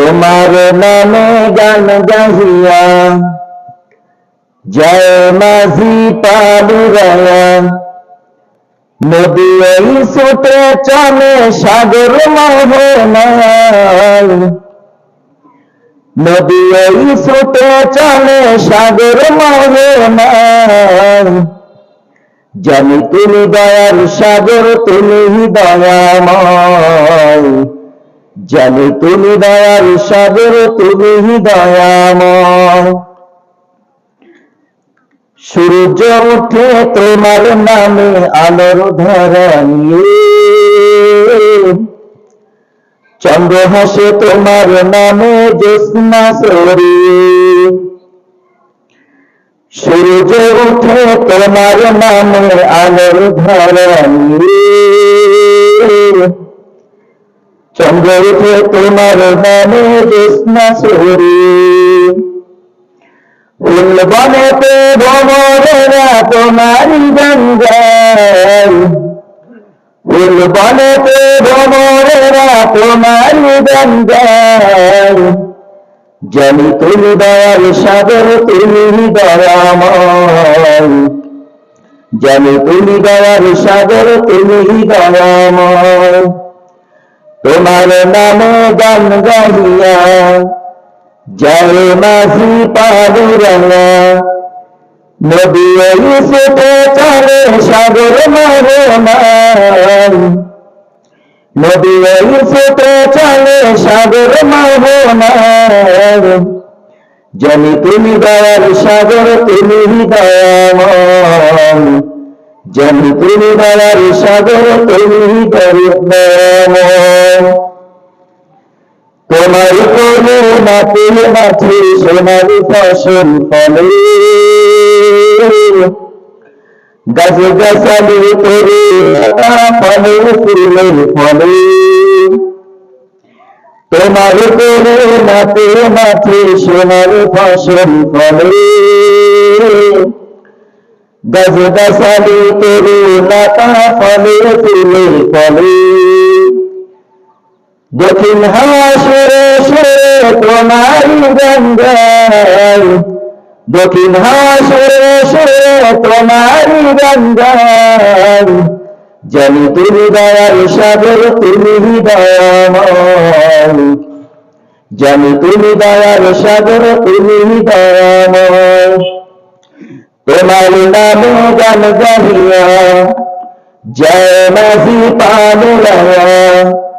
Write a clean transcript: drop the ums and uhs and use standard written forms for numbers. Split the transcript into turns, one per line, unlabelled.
তোমার নামে গান গাহিয়া জয় মাঝি পালুরায়া নদী এই ছুটে চলে সাগর মোহনায় নদী এই ছুটে চলে সাগর মোহনায় জানি তুমি দয়ার সাগর তুমি দয়াময় জানি তুমি দয়ার সাগর তুমি দয়াময় সূর্য ওঠে তোমার নামে আলোর ধারা নিয়ে চন্দ্র হাসে তোমার নামে জ্যোৎস্না ছড়িয়ে সূর্য ওঠে তোমার নামে আলোর ধারা নিয়ে চন্দ্র ওঠে তোমার নামে জ্যোৎস্না ছড়িয়ে ফুল বনেতে ভ্রমরেরা তোমারি গান গায় ফুল বনেতে ভ্রমরেরা তোমারি গান গায় জানি তুমি দয়ার সাগর তুমি দয়াময় জানি তুমি দয়ার সাগর তুমি দয়াময় তোমার নামে গান গাহিয়া জয় মাঝি পালুরায়া নদী এই ছুটে চলে সাগর মোহনায় নদী এই ছুটে চলে সাগর মোহনায় জানি তুমি দয়ার সাগর তুমি দয়াময় জানি তুমি দয়ার সাগর তুমি দয়াময় তোমার করুণাতে মাঝে সোনার ফসল ফলে গাছে গাছালি করে ফলে ফুলের ফলে তোমার করুণাতে মাঝে সোনার ফসল ফলে গাছে গাছালি করে ফলে ফুলের ফলে দক্ষিণ হাওয়া সুরে সুরে তোমারি গান গায় দক্ষিণ হাওয়া সুরে সুরে তোমারি গান গায় জানি তুমি দয়ার সাগর তুমি দয়াময় জানি তুমি দয়ার সাগর তুমি দয়াময় তোমার নামে গান গাহিয়া জয় মাঝি পালুরায়া